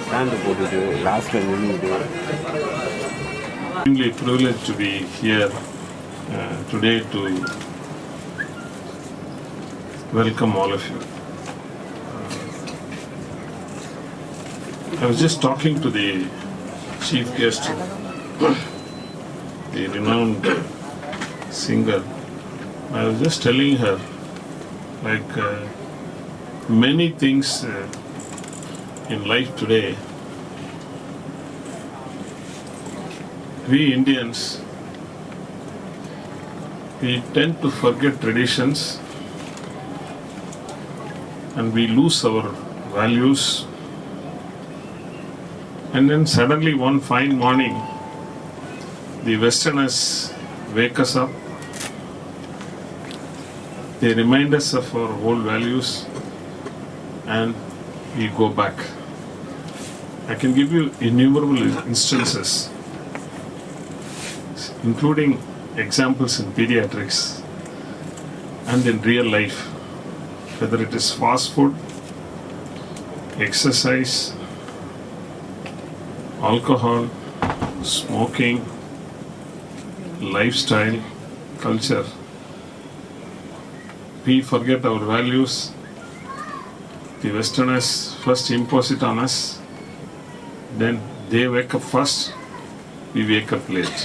Stand போட்டுட்டு லாஸ்ட்டில் நின்றுட்டு Extremely privileged to be here today to welcome all of you. I was just talking to the chief guest, the renowned singer. I was just telling her, like many things in life today, we Indians, we tend to forget traditions and we lose our values, and then suddenly one fine morning the Westerners wake us up, they remind us of our old values and we go back. I can give you innumerable instances, including examples in pediatrics and in real life, whether it is fast food, exercise, alcohol, smoking, lifestyle, culture. We forget our values. The Westerners first impose it on us, then they wake up first, we wake up late.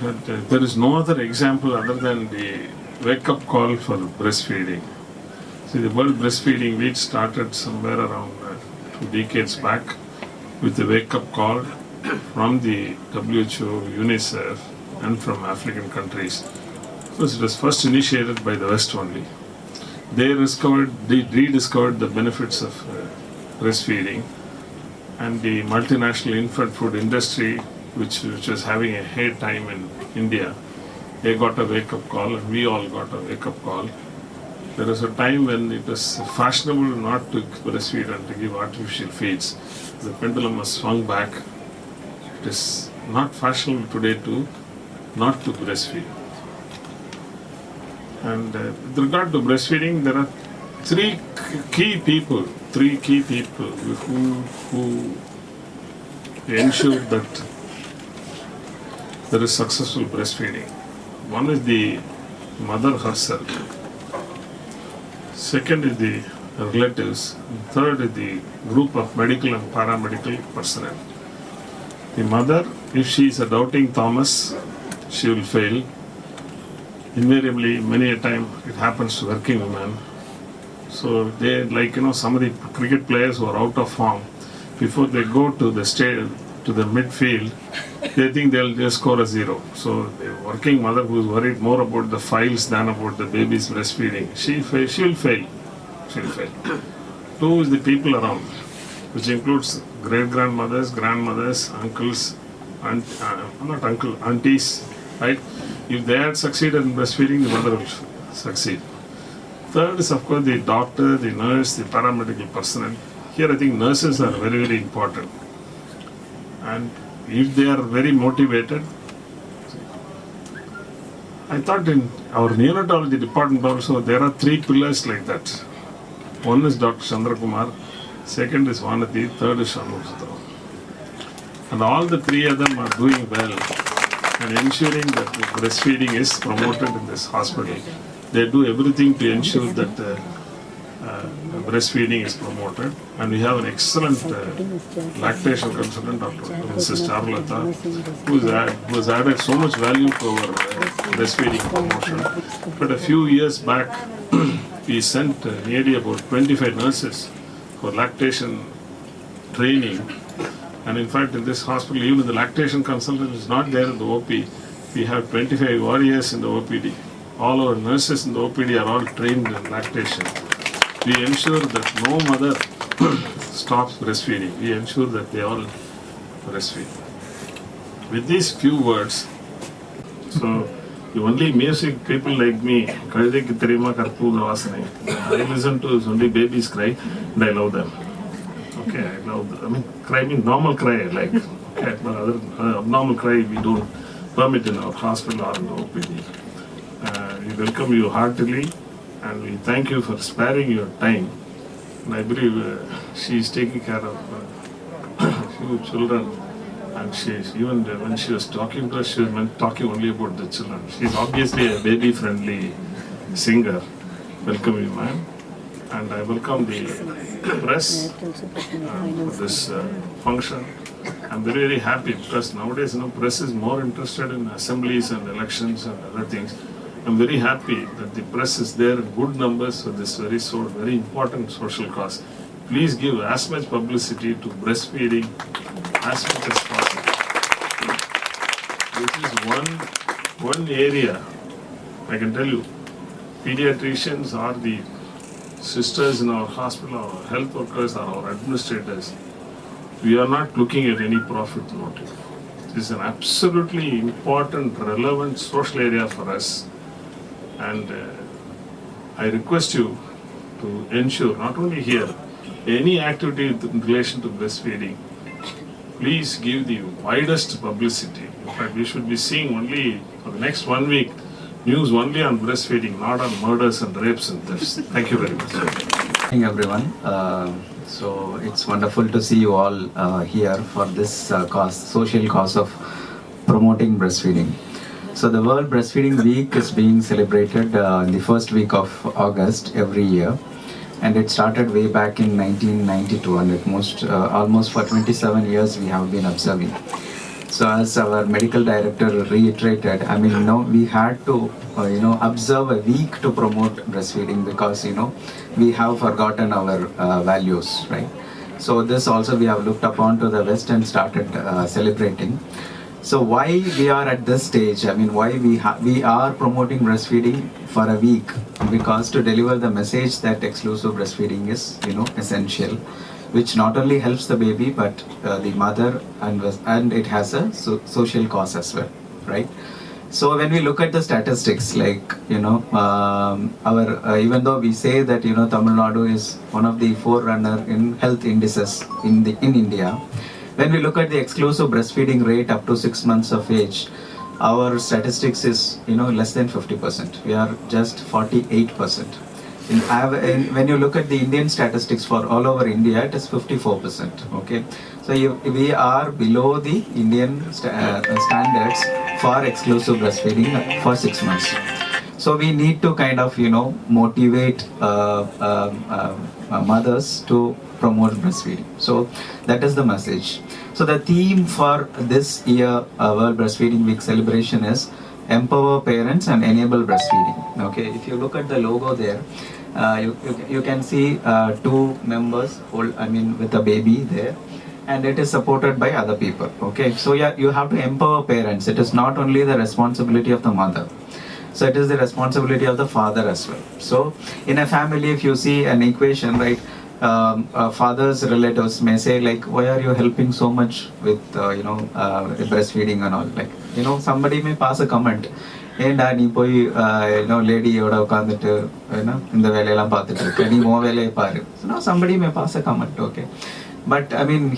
But there is no other example other than the wake-up call for breastfeeding. See, the World Breastfeeding Week started somewhere around 2 decades back with the wake-up call from the WHO, UNICEF, and from African countries. Because it was first initiated by the West only. They rediscovered the benefits of breastfeeding, and the multinational infant food industry, which was having a hard time in India, they got a wake-up call, and we all got a wake-up call. There was a time when it was fashionable not to breastfeed and to give artificial feeds. The pendulum was swung back. It is not fashionable today to not to breastfeed. And with regard to breastfeeding, there are three key people who ensure that there is successful breastfeeding. One is the mother herself, second is the relatives, and third is the group of medical and paramedical personnel. The mother, if she is a doubting Thomas, she will fail. Invariably, many a time it happens to working women. So they, like some of the cricket players who are out of form, before they go to the midfield, they think they'll just score a 0. So the working mother who is worried more about the files than about the baby's breastfeeding, she will fail. Two is the people around, which includes great-grandmothers, grandmothers, uncles, aunties, right? If they had succeeded in breastfeeding, the mother will succeed. Third is, of course, the doctor, the nurse, the paramedical personnel. Here I think nurses are very, very important. And if they are very motivated, I thought in our neonatology department also there are 3 pillars like that. One is Dr. Chandra Kumar, second is Vanati, third is Shanmugha. And all the 3 of them are doing well and ensuring that the breastfeeding is promoted in this hospital. They do everything to ensure that breastfeeding is promoted, and we have an excellent lactation consultant, Mrs. Charlata, who has added so much value to our breastfeeding promotion. But a few years back, we sent nearly about 25 nurses for lactation training, and in fact in this hospital, even the lactation consultant is not there in the OP. We have 25 warriors in the OPD. All our nurses in the OPD are all trained in lactation. We ensure that no mother stops breastfeeding. We ensure that they all breastfeed. With these few words, so the only music people like me, I listen to only babies cry and I love them. Okay, I love them. I mean, cry means normal cry, like, okay, but other abnormal cry we don't permit in our hospital or in the OPD. We welcome you heartily and we thank you for sparing your time And I believe she is taking care of few children. And even when she was talking to us, she was talking only about the children. She's obviously a baby-friendly singer. Welcome you, ma'am. And I welcome the press for this function. I'm very, very happy because nowadays, press is more interested in assemblies and elections and other things. I'm very happy that the press is there in good numbers for this very important social cause. Please give as much publicity to breastfeeding as much as possible. This is one area, I can tell you, pediatricians are the sisters in our hospital, our health workers, are our administrators. We are not looking at any profit motive. This is an absolutely important, relevant social area for us. And I request you to ensure, not only here, any activity in relation to breastfeeding, please give the widest publicity. In fact, we should be seeing only for the next 1 week news only on breastfeeding, not on murders and rapes and thefts. Thank you very much. Good morning, everyone. So it's wonderful to see you all here for this social cause of promoting breastfeeding. So the World Breastfeeding Week is being celebrated in the first week of August every year. And it started way back in 1992, and almost for 27 years we have been observing. So as our medical director reiterated, we had to, observe a week to promote breastfeeding because, we have forgotten our values, right? So this also we have looked upon to the West and started celebrating. So why we are at this stage, why we are promoting breastfeeding for a week? Because to deliver the message that exclusive breastfeeding is, essential, which not only helps the baby but the mother, and it has a social cause as well, right? So when we look at the statistics, like our even though we say that Tamil Nadu is one of the forerunner in health indices in India, when we look at the exclusive breastfeeding rate up to 6 months of age, our statistics is less than 50%. We are just 48%. When you look at the Indian statistics for all over India, it is 54%. Okay, so we are below the Indian standards for exclusive breastfeeding for 6 months. So we need to kind of motivate mothers to promote breastfeeding. So that is the message. So the theme for this year World Breastfeeding Week celebration is empower parents and enable breastfeeding. Okay, if you look at the logo there, you can see two members with a baby there, and it is supported by other people. Okay, so yeah, you have to empower parents. It is not only the responsibility of the mother, so it is the responsibility of the father as well. So in a family, if you see an equation, right, father's relatives may say like, why are you helping so much with breastfeeding and all, like somebody may pass a comment, ஏண்டா நீ போய் லேடியோட உட்காந்துட்டு இந்த வேலையெல்லாம் பார்த்துட்டு இருக்க, நீ உன் வேலையை பாரு. Somebody may pass a comment, okay. But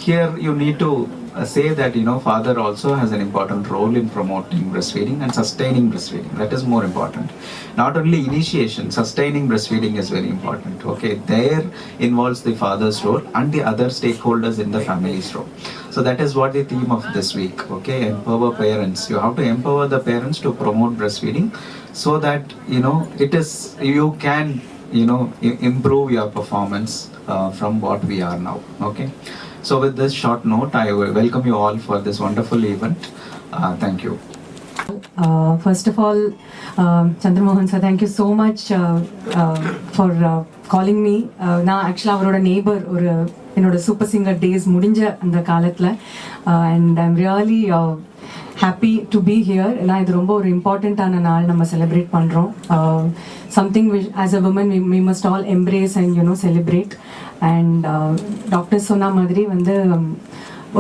here you need to say that father also has an important role in promoting breastfeeding and sustaining breastfeeding. That is more important. Not only initiation, sustaining breastfeeding is very important. Okay, there involves the father's role and the other stakeholders in the family's role. So that is what the theme of this week. Okay, empower parents. You have to empower the parents to promote breastfeeding, so that you can improve your performance from what we are now. Okay, so with this short note, I will welcome you all for this wonderful event. Thank you. First of all, Chandramohan sir, thank you so much for calling me. நான் ஆக்சுவலாக அவரோட neighbour ஒரு என்னோட super singer days முடிஞ்ச அந்த காலத்தில், and I'm really happy to be here. ஏன்னா இது ரொம்ப ஒரு இம்பார்ட்டண்ட்டான நாள் நம்ம செலிப்ரேட் பண்ணுறோம். Something as a woman we must all embrace and celebrate. And doctors சொன்ன மாதிரி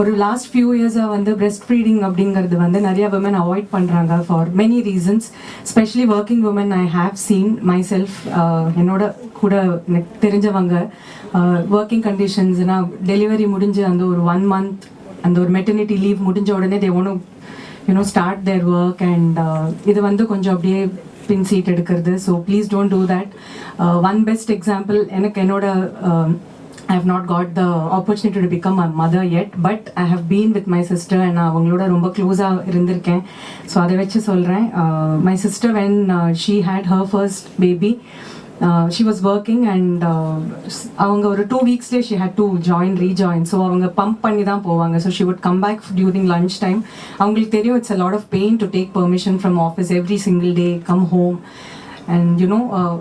ஒரு லாஸ்ட் ஃபியூ இயர்ஸாக பிரெஸ்ட் ஃபீடிங் அப்படிங்கிறது நிறைய விமன் அவாய்ட் பண்ணுறாங்க for many reasons. Specially working women I have seen myself. என்னோட கூட எனக்கு தெரிஞ்சவங்க ஒர்க்கிங் கண்டிஷன்ஸ்னா டெலிவரி முடிஞ்சு அந்த ஒரு 1 month அந்த ஒரு மெட்டர்னிட்டி லீவ் முடிஞ்ச உடனே they want start there work, and இது கொஞ்சம் அப்படியே பின் சீட் எடுக்கிறது. So please don't do that. One best example எனக்கு என்னோட I have not got the opportunity to become a mother yet, but I have been with my sister and அவங்களோட ரொம்ப க்ளோஸாக இருந்திருக்கேன். ஸோ அதை வச்சு சொல்கிறேன். My sister, when she had her first baby, she was working and அவங்க ஒரு 2 weeksலேயே she had to rejoin. So அவங்க பம்ப் பண்ணி தான் போவாங்க. So she would come back during lunch time. அவங்களுக்கு தெரியும் it's a lot of pain to take permission from office every single day, come home. And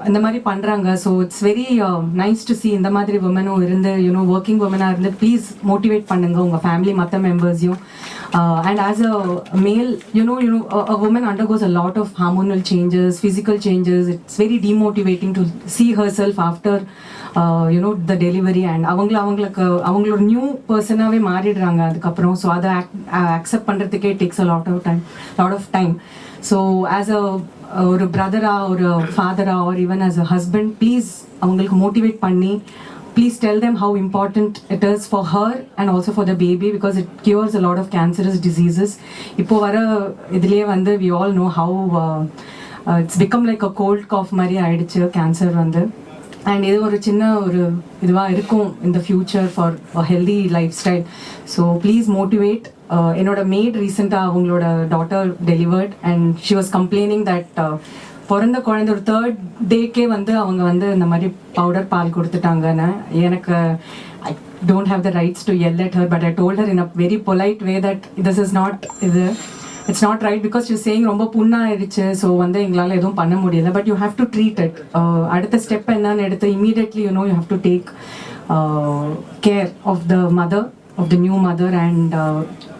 இந்த மாதிரி பண்ணுறாங்க. So it's very nice to C இந்த மாதிரி உமனும் இருந்து ஒர்க்கிங் உமனாக இருந்து please motivate பண்ணுங்க உங்கள் ஃபேமிலி மற்ற மெம்பர்ஸையும். And as a male, a woman undergoes a lot of hormonal changes, physical changes. It's very demotivating to see herself after the delivery, and அவங்களோட new பர்சனாகவே மாறிடுறாங்க அதுக்கப்புறம். ஸோ அதை அக்செப்ட் பண்ணுறதுக்கே takes a lot of time. So as ஒரு பிரதரா ஒரு ஃபாதரா or even as a husband, please அவங்களுக்கு மோட்டிவேட் பண்ணி please tell them how important it is for her and also for the baby, because it cures a lot of cancerous diseases. இப்போ வர இதுலேயே வந்து we all know how it's become like a cold cough மாதிரி ஆயிடுச்சு cancer வந்து. And இது ஒரு சின்ன ஒரு இதுவாக இருக்கும் in the future for a healthy lifestyle. So please motivate. என்னோட மேட் ரீசெண்டாக அவங்களோட daughter delivered and she was complaining that பிறந்த குழந்தை ஒரு 3rd டேக்கே வந்து அவங்க வந்து இந்த மாதிரி பவுடர் பால் கொடுத்துட்டாங்கன்னு. எனக்கு I don't have the rights to yell at her, but I told her in a very polite way that this is not it's not right, because she's saying ரொம்ப புண்ணாயிடுச்சு, ஸோ வந்து எங்களால் எதுவும் பண்ண முடியல, but you have to treat it. அடுத்த step என்னன்னு எடுத்து immediately you have to take care of the mother, of the new mother. And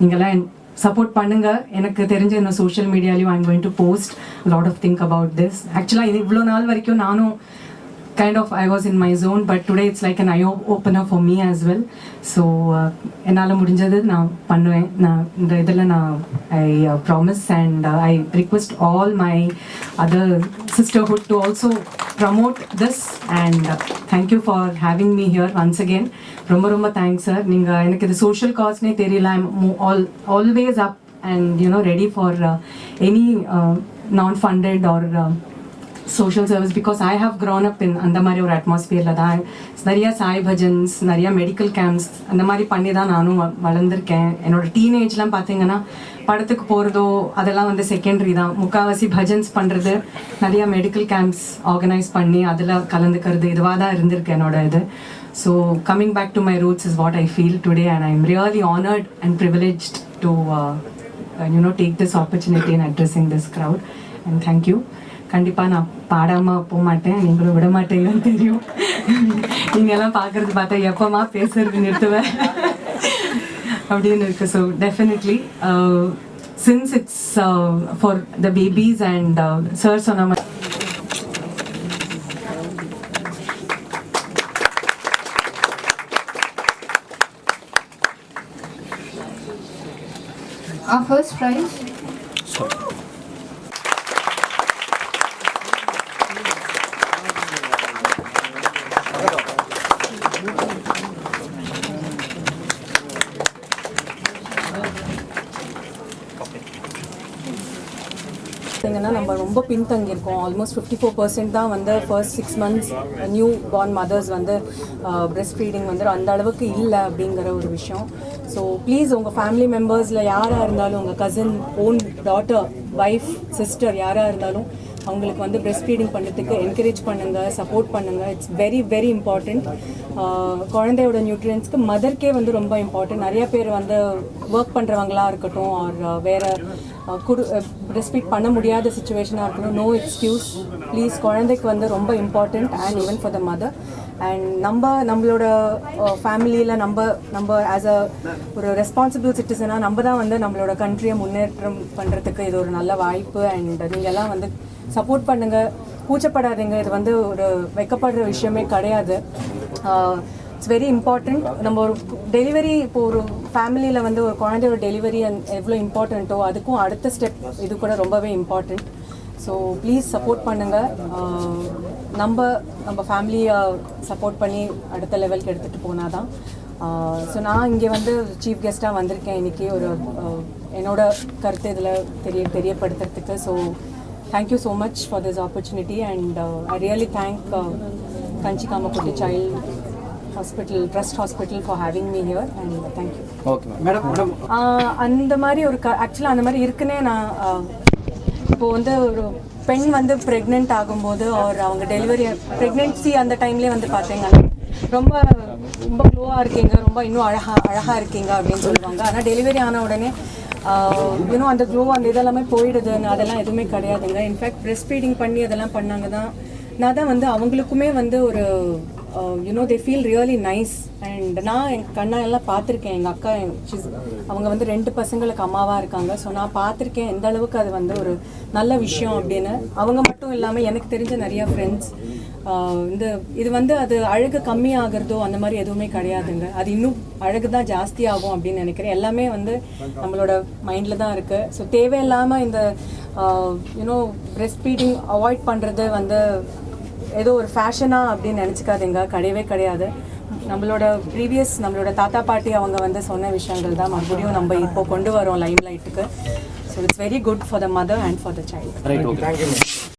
நீங்கள்லாம் சப்போர்ட் பண்ணுங்க. எனக்கு தெரிஞ்ச இந்த சோஷியல் மீடியாலையும் I am going to post lot of think about this. ஆக்சுவலாக இது இவ்வளோ நாள் வரைக்கும் நானும் kind of I was in my zone, but today it's like an eye opener for me as well. So enala mudinjadhu na pannuven na indha idella na I promise, and I request all my other sisterhood to also promote this. And thank you for having me here once again. Romba thanks sir. Ninga enakku idu social cause ne theriyala. I'm always up and ready for any non funded or social service, because I have grown up in அந்த மாதிரி ஒரு அட்மாஸ்பியரில் தான். நிறையா சாய் பஜன்ஸ், நிறையா medical camps அந்த மாதிரி பண்ணி தான் நானும் வளர்ந்துருக்கேன். என்னோட டீனேஜ்லாம் பார்த்தீங்கன்னா படத்துக்கு போகிறதோ அதெல்லாம் வந்து செகண்டரி தான். முக்கால்வாசி பஜன்ஸ் பண்ணுறது, நிறையா மெடிக்கல் கேம்ப்ஸ் ஆர்கனைஸ் பண்ணி அதில் கலந்துக்கிறது, இதுவாக தான் இருந்திருக்கு என்னோட இது. So coming back to my roots is what I feel today, and I am really honoured and privileged to take this opportunity in addressing this crowd. And thank you. கண்டிப்பாக நான் பாடாமல் போக மாட்டேன், நீங்களும் விட மாட்டேங்கன்னு தெரியும். நீங்கள்லாம் பார்க்குறது பார்த்தா எப்போமா பேசுறது நிறுத்துவேன் அப்படின்னு இருக்குது. So definitely since it's for the babies and sir சொன்ன மாதிரி our first prize. நம்ம ரொம்ப பின்தங்கியிருக்கோம். ஆல்மோஸ்ட் 54% தான் வந்து first 6 months newborn mothers வந்து பிரெஸ்ட் ஃபீடிங் வந்து அந்த அளவுக்கு இல்லை அப்படிங்கிற ஒரு விஷயம். ஸோ ப்ளீஸ் உங்கள் ஃபேமிலி மெம்பர்ஸில் யாராக இருந்தாலும், உங்கள் cousin, own daughter, wife, sister யாராக இருந்தாலும் அவங்களுக்கு வந்து பிரெஸ்ட் ஃபீடிங் பண்ணுறதுக்கு என்கரேஜ் பண்ணுங்கள், சப்போர்ட் பண்ணுங்கள். It's very very important. குழந்தையோட நியூட்ரியன்ஸ்க்கு மதர்க்கே வந்து ரொம்ப இம்பார்ட்டன்ட். நிறைய பேர் வந்து ஒர்க் பண்ணுறவங்களா இருக்கட்டும், ஆர் வேறு பிரெஸ்ட் ஃபீட் பண்ண முடியாத சுச்சுவேஷனாக இருக்கணும், நோ எக்ஸ்கியூஸ். ப்ளீஸ் குழந்தைக்கு வந்து ரொம்ப important, and even for the mother. And நம்மளோட ஃபேமிலியில் நம்ம ஆஸ் அ ஒரு ரெஸ்பான்சிபிள் சிட்டிசனாக நம்ம தான் வந்து நம்மளோட கண்ட்ரியை முன்னேற்றம் பண்ணுறதுக்கு இது ஒரு நல்ல வாய்ப்பு. அண்ட் நீங்கள்லாம் வந்து சப்போர்ட் பண்ணுங்கள், கூச்சப்படாதீங்க. இது வந்து ஒரு வைக்கப்படுற விஷயமே கிடையாது. It's very important. நம்ம ஒரு டெலிவரி, இப்போ ஒரு ஃபேமிலியில் வந்து ஒரு குழந்தையோட டெலிவரி எவ்வளோ இம்பார்ட்டண்ட்டோ அதுக்கும் அடுத்த ஸ்டெப் இது கூட ரொம்பவே இம்பார்ட்டண்ட். ஸோ ப்ளீஸ் சப்போர்ட் பண்ணுங்கள். நம்ம ஃபேமிலியை சப்போர்ட் பண்ணி அடுத்த லெவலுக்கு எடுத்துகிட்டு போனால் தான். ஸோ நான் இங்கே வந்து சீஃப் கெஸ்ட்டாக வந்திருக்கேன் இன்றைக்கி, ஒரு என்னோட கருத்து இதில் தெரியப்படுத்துறதுக்கு. So thank you so much for this opportunity, and I really thank Kanchi Kamakoti Child hospital trust hospital for having me here and thank you. Okay madam. அந்த மாதிரி ஒரு ஆக்சுவலாக அந்த மாதிரி இருக்குன்னே நான் இப்போது வந்து ஒரு பெண் வந்து ப்ரெக்னென்ட் ஆகும்போது ஒரு அவங்க டெலிவரி ப்ரெக்னென்சி அந்த டைம்லேயே வந்து பார்த்தீங்கன்னா ரொம்ப ரொம்ப க்ளோவாக இருக்கீங்க, ரொம்ப இன்னும் அழகாக இருக்கீங்க அப்படின்னு சொல்லுவாங்க. ஆனால் டெலிவரி ஆன உடனே இன்னும் அந்த க்ளோ அந்த இதெல்லாமே போயிடுதுன்னு அதெல்லாம் எதுவுமே கிடையாதுங்க. இன்ஃபேக்ட் பிரெஸ்ட் ஃபீடிங் பண்ணி அதெல்லாம் பண்ணாங்க தான் நான் தான் வந்து அவங்களுக்குமே வந்து ஒரு they feel really nice. And நான் என் கண்ணெல்லாம் பார்த்துருக்கேன். எங்கள் அக்கா அவங்க வந்து 2 பசங்களுக்கு அம்மாவாக இருக்காங்க. ஸோ நான் பார்த்துருக்கேன் எந்த அளவுக்கு அது வந்து ஒரு நல்ல விஷயம் அப்படின்னு. அவங்க மட்டும் இல்லாமல் எனக்கு தெரிஞ்ச நிறையா ஃப்ரெண்ட்ஸ் இது வந்து அது அழகு கம்மியாகிறதோ அந்த மாதிரி எதுவுமே கிடையாதுங்க. அது இன்னும் அழகு தான் ஜாஸ்தி ஆகும் அப்படின்னு நினைக்கிறேன். எல்லாமே வந்து நம்மளோட மைண்டில் தான் இருக்குது. ஸோ தேவையில்லாமல் இந்த பிரெஸ்ட் ஃபீடிங் அவாய்ட் பண்ணுறது வந்து ஏதோ ஒரு ஃபேஷனாக அப்படின்னு நினச்சிக்காதீங்க. கிடையவே கிடையாது. நம்மளோட தாத்தா பாட்டி அவங்க வந்து சொன்ன விஷயங்கள் தான் மறுபடியும் நம்ம இப்போ கொண்டு வரோம் லைம் லைட்டுக்கு. So it's very good for the mother and for the child. Right, okay, thank you.